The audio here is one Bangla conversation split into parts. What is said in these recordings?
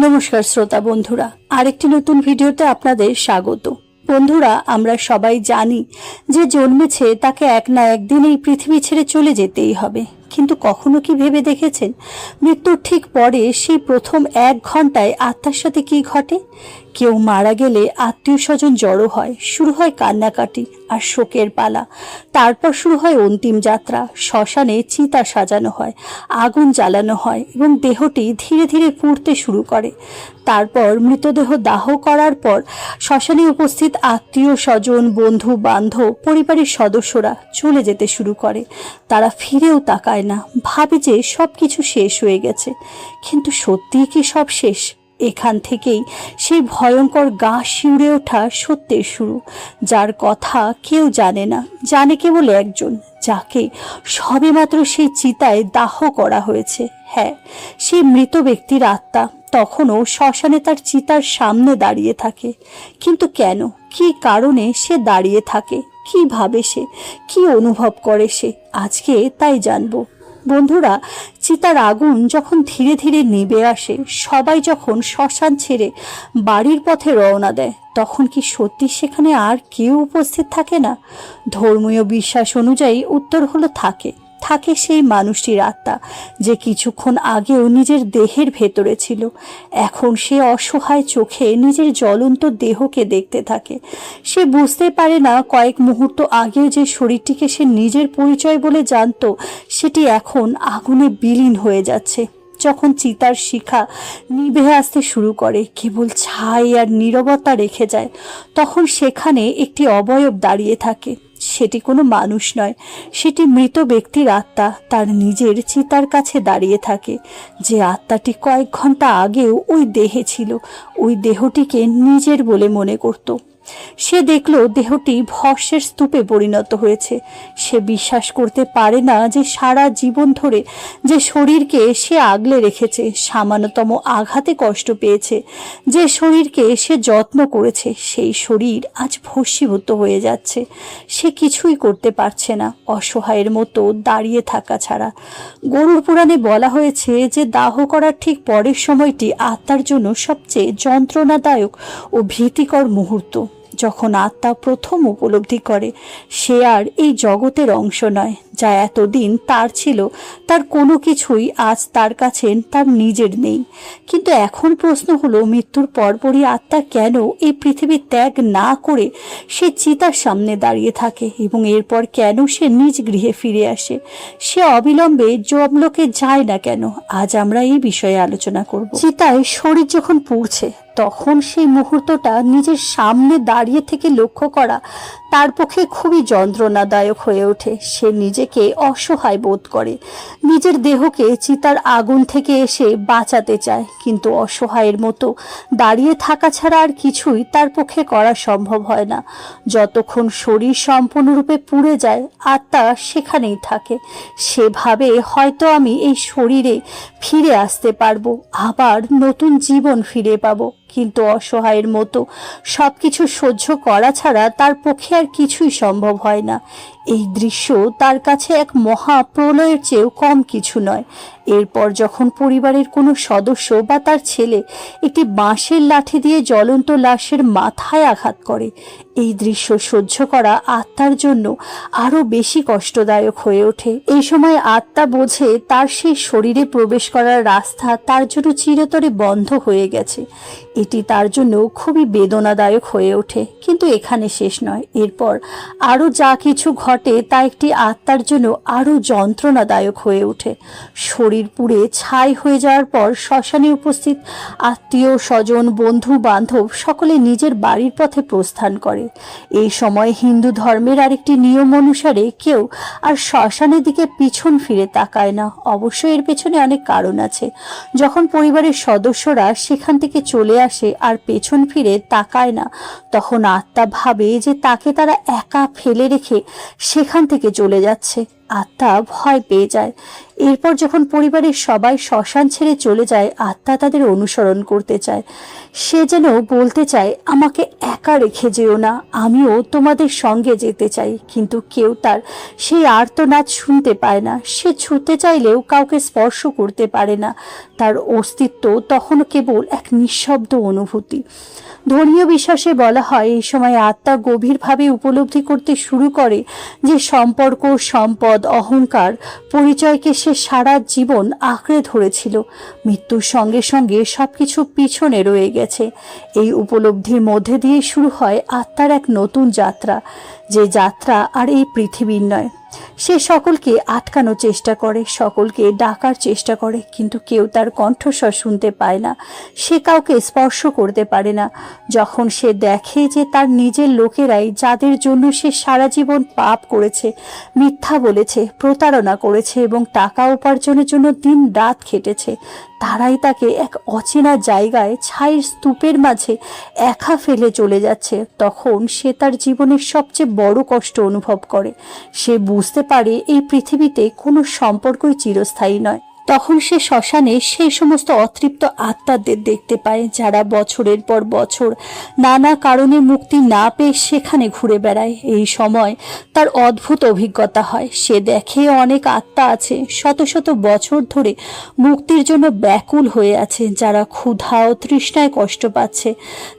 নমস্কার শ্রোতা বন্ধুরা, আরেকটি নতুন ভিডিওতে আপনাদের স্বাগত। বন্ধুরা, আমরা সবাই জানি যে জন্মেছে তাকে এক না একদিন এই পৃথিবী ছেড়ে চলে যেতেই হবে। কিন্তু কখনো কি ভেবে দেখেছেন মৃত্যুর ঠিক পরে সেই প্রথম 1 ঘন্টায় আত্মার সাথে কি ঘটে? কেউ মারা গেলে আত্মীয় স্বজন জড়ো হয়, শুরু হয় কান্নাকাটি আর শোকের পালা। তারপর শুরু হয় অন্তিম যাত্রা। শ্মশানে চিতা সাজানো হয়, আগুন জ্বালানো হয় এবং দেহটি ধীরে ধীরে পুড়তে শুরু করে। তারপর মৃতদেহ দাহ করার পর শ্মশানে উপস্থিত আত্মীয় স্বজন, বন্ধু বান্ধব, পরিবারের সদস্যরা চলে যেতে শুরু করে। তারা ফিরেও তাকায় না, ভাবে যে সব কিছু শেষ হয়ে গেছে। কিন্তু সত্যিই কি সব শেষ? এখান থেকেই সেই ভয়ঙ্কর গা শিউরে ওঠা সত্যের শুরু, যার কথা কেউ জানে না, জানে কেবল একজন, যাকে সবেমাত্র সেই চিতায় দাহ করা হয়েছে। হ্যাঁ, সেই মৃত ব্যক্তির আত্মা তখনও শ্মশানে তার চিতার সামনে দাঁড়িয়ে থাকে। কিন্তু কেন, কি কারণে সে দাঁড়িয়ে থাকে? কি ভাবে সে, কি অনুভব করে সে? আজকে তাই জানবো। বন্ধুরা, চিতার আগুন যখন ধীরে ধীরে নিভে আসে, সবাই যখন শ্মশান ছেড়ে বাড়ির পথে রওনা দেয়, তখন কি সত্যি সেখানে আর কেউ উপস্থিত থাকে না? ধর্মীয় বিশ্বাস অনুযায়ী উত্তর হলো থাকে। থাকে সেই মানুষটির আত্মা, যে কিছুক্ষণ আগেও নিজের দেহের ভেতরে ছিল। এখন সে অসহায় চোখে নিজের জ্বলন্ত দেহকে দেখতে থাকে। সে বুঝতে পারে না কয়েক মুহূর্ত আগেও যে শরীরটিকে সে নিজের পরিচয় বলে জানত, সেটি এখন আগুনে বিলীন হয়ে যাচ্ছে। যখন চিতার শিখা নিভে আসতে শুরু করে, কেবল ছাই আর নীরবতা রেখে যায়, তখন সেখানে একটি অবয়ব দাঁড়িয়ে থাকে। সেটি কোনো মানুষ নয়, সেটি মৃত ব্যক্তির আত্মা তার নিজের চিতার কাছে দাঁড়িয়ে থাকে। যে আত্মাটি কয়েক ঘন্টা আগেও ওই দেহে ছিল, ওই দেহটিকে নিজের বলে মনে করত। সে দেখল দেহটি ভস্মের স্তূপে পরিণত হয়েছে। সে বিশ্বাস করতে পারে না যে সারা জীবন ধরে যে শরীরকে সে আগলে রেখেছে, সামান্যতম আঘাতে কষ্ট পেয়েছে, যে শরীরকে সে যত্ন করেছে, সেই শরীর আজ ভস্মীভূত হয়ে যাচ্ছে। সে কিছুই করতে পারছে না, অসহায়ের মতো দাঁড়িয়ে থাকা ছাড়া। গরুড় পুরাণে বলা হয়েছে যে দাহ করার ঠিক পরের সময়টি আত্মার জন্য সবচেয়ে যন্ত্রণাদায়ক ও ভীতিকর মুহূর্ত। যখন আত্মা প্রথম উপলব্ধি করে সে আর এই জগতের অংশ নয়, যা এতদিন তার ছিল, তার কোনো কিছুই আজ তার কাছে তার নিজের নেই। কিন্তু এখন প্রশ্ন হলো, মৃত্যুর পরপরই আত্মা কেন এই পৃথিবী ত্যাগ না করে সে চিতার সামনে দাঁড়িয়ে থাকে, এবং এরপর কেন সে নিজ গৃহে ফিরে আসে? সে অবিলম্বে যমলোকে যায় না কেন? আজ আমরা এই বিষয়ে আলোচনা করব। চিতায় শরীর যখন পুড়ছে, তখন সেই মুহূর্তটা নিজের সামনে দাঁড়িয়ে থেকে লক্ষ্য করা তার পক্ষে খুবই যন্ত্রণাদায়ক হয়ে ওঠে। সে নিজেকে অসহায় বোধ করে, নিজের দেহকে চিতার আগুন থেকে এসে বাঁচাতে চায়, কিন্তু অসহায়ের মতো দাঁড়িয়ে থাকা ছাড়া আর কিছুই তার পক্ষে করা সম্ভব হয় না। যতক্ষণ শরীর সম্পূর্ণরূপে পুড়ে যায়, আত্মা সেখানেই থাকে। সেভাবে হয়তো আমি এই শরীরে ফিরে আসতে পারবো, আবার নতুন জীবন ফিরে পাবো। কিন্তু অসহায়ের মতো সবকিছু সহ্য করা ছাড়া তার পক্ষে আর কিছুই সম্ভব হয় না। এই দৃশ্য তার কাছে এক মহা প্রলয়ের চেয়েও কম কিছু নয়। এরপর যখন পরিবারের কোনো সদস্য বা তার ছেলে একটি বাঁশের লাঠি দিয়ে জ্বলন্ত লাশের মাথায় আঘাত করে, এই দৃশ্য সহ্য করা আত্মার জন্য আরো বেশি কষ্টদায়ক হয়ে ওঠে। এই সময় আত্মা বোঝে তার সেই শরীরে প্রবেশ করার রাস্তা তার জন্য চিরতরে বন্ধ হয়ে গেছে। এটি তার জন্য খুবই বেদনাদায়ক হয়ে ওঠে। কিন্তু এখানে শেষ নয়, এরপর আরো যা কিছু ঘটে তা একটি আত্মার জন্য আরো যন্ত্রণাদায়ক হয়ে ওঠে। শরীর পুড়ে ছাই হয়ে যাওয়ার পর শ্মশানে উপস্থিত আত্মীয় স্বজন, বন্ধু বান্ধব সকলে নিজের বাড়ির পথে প্রস্থান করে। এই সময় হিন্দু ধর্মের আরেকটি নিয়ম অনুসারে কেউ আর শ্মশানের দিকে পিছন ফিরে তাকায় না। অবশ্যই এর পেছনে অনেক কারণ আছে। যখন পরিবারের সদস্যরা সেখান থেকে চলে আসে আর পেছন ফিরে তাকায় না, তখন আত্মা ভাবে যে তাকে তারা একা ফেলে রেখে সেখান থেকে চলে যাচ্ছে। আত্মা ভয় পেয়ে যায়। এরপর যখন পরিবারের সবাই শ্মশান ছেড়ে চলে যায়, আত্মা তাদের অনুসরণ করতে চায়। সে যেন বলতে চায়, আমাকে একা রেখে যেও না, আমিও তোমাদের সঙ্গে যেতে চাই। কিন্তু কেউ তার সেই আর্তনাদ শুনতে পায় না। সে ছুটতে চাইলেও কাউকে স্পর্শ করতে পারে না। তার অস্তিত্ব তখন কেবল এক নিঃশব্দ অনুভূতি। ধর্মীয় বিশ্বাসে বলা হয়, এই সময় আত্মা গভীরভাবে উপলব্ধি করতে শুরু করে যে সম্পর্ক, সম্পদ, অহংকার, পরিচয়কে সে সারা জীবন আঁকড়ে ধরেছিল, মৃত্যুর সঙ্গে সঙ্গে সবকিছু পিছনে রয়ে গেছে। এই উপলব্ধির মধ্যে দিয়ে শুরু হয় আত্মার এক নতুন যাত্রা, যে যাত্রা আর এই পৃথিবীর নয়। সে সকলকে আটকানোর চেষ্টা করে, সকলকে ডাকার চেষ্টা করে, কিন্তু কেউ তার কণ্ঠস্বর শুনতে পায় না। সে কাউকে স্পর্শ করতে পারে না। যখন সে দেখে যে তার নিজের লোকেরাই, যাদের জন্য সে সারা জীবন পাপ করেছে, মিথ্যা বলেছে, প্রতারণা করেছে এবং টাকা উপার্জনের জন্য দিন রাত খেটেছে, তারাই তাকে এক অচেনা জায়গায় ছাইয়ের স্তূপের মাঝে একা ফেলে চলে যাচ্ছে, তখন সে তার জীবনের সবচেয়ে বড় কষ্ট অনুভব করে। সে বুঝতে পারে এই পৃথিবীতে কোনো সম্পর্কই চিরস্থায়ী নয়। তখন সে শ্মশানে সেই সমস্ত অতৃপ্ত আত্মাদের দেখতে পায়, যারা বছরের পর বছর নানা কারণে মুক্তি না পেয়ে সেখানে ঘুরে বেড়ায়। এই সময় তার অদ্ভুত অভিজ্ঞতা হয়। সে দেখে অনেক আত্মা আছে শত শত বছর ধরে মুক্তির জন্য ব্যাকুল হয়ে আছে, যারা ক্ষুধা ও তৃষ্ণায় কষ্ট পাচ্ছে।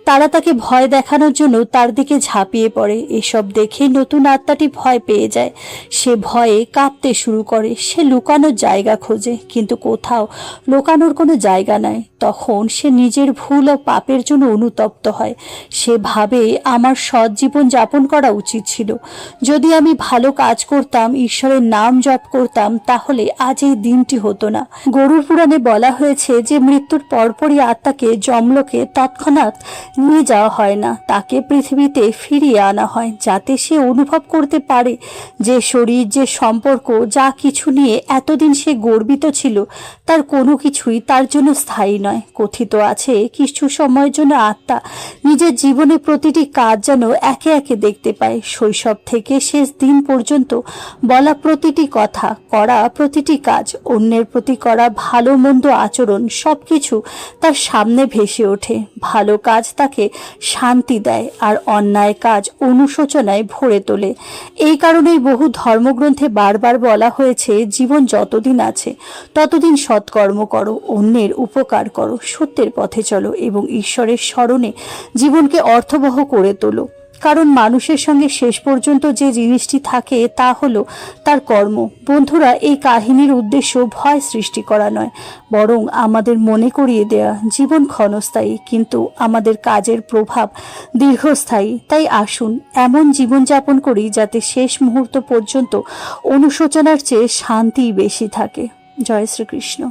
তারা তাকে ভয় দেখানোর জন্য তার দিকে ঝাঁপিয়ে পড়ে। এসব দেখে নতুন আত্মাটি ভয় পেয়ে যায়। সে ভয়ে কাঁপতে শুরু করে। সে লুকানোর জায়গা খোঁজে, কিন্তু কোথাও লুকানোর কোনো জায়গা নাই। তখন সে নিজের ভুল ও পাপের জন্য অনুতপ্ত হয়। সে ভাবে, আমার সৎ জীবন যাপন করা উচিত ছিল। যদি আমি ভালো কাজ করতাম, ঈশ্বরের নাম জপ করতাম, তাহলে আজ এই দিনটি হতো না। গরুড় পুরাণে বলা হয়েছে যে মৃত্যুর পরপরই আত্মাকে যমলোকে তৎক্ষণাৎ নিয়ে যাওয়া হয় না, তাকে পৃথিবীতে ফিরিয়ে আনা হয়, যাতে সে অনুভব করতে পারে যে শরীর, যে সম্পর্ক, যা কিছু নিয়ে এতদিন সে গর্বিত ছিল, তার কোনো কিছুই তার জন্য স্থায়ী নয়। কথিত আছে, কিছু সময়ের জন্য আত্মা নিজের জীবনের প্রতিটি কাজ যেন একে একে দেখতে পায়। শৈশব থেকে শেষ দিন পর্যন্ত বলা প্রতিটি কথা, করা প্রতিটি কাজ, অন্যের প্রতি করা ভালো মন্দ আচরণ, সবকিছু তার সামনে ভেসে ওঠে। ভালো কাজ তাকে শান্তি দেয়, আর অন্যায় কাজ অনুশোচনায় ভরে তোলে। এই কারণেই বহু ধর্মগ্রন্থে বারবার বলা হয়েছে, জীবন যতদিন আছে ততদিন সৎকর্ম করো, অন্যের উপকার করো, সত্যের পথে চলো এবং ঈশ্বরের স্মরণে জীবনকে অর্থবহ করে তোলো। কারণ মানুষের সঙ্গে শেষ পর্যন্ত যে জিনিসটি থাকে তা হলো তার কর্ম। বন্ধুরা, এই কাহিনীর উদ্দেশ্য ভয় সৃষ্টি করা নয়, বরং আমাদের মনে করিয়ে দেয়া জীবন ক্ষণস্থায়ী, কিন্তু আমাদের কাজের প্রভাব দীর্ঘস্থায়ী। তাই আসুন এমন জীবনযাপন করি যাতে শেষ মুহূর্ত পর্যন্ত অনুশোচনার চেয়ে শান্তিই বেশি থাকে। জয় শ্রীকৃষ্ণ।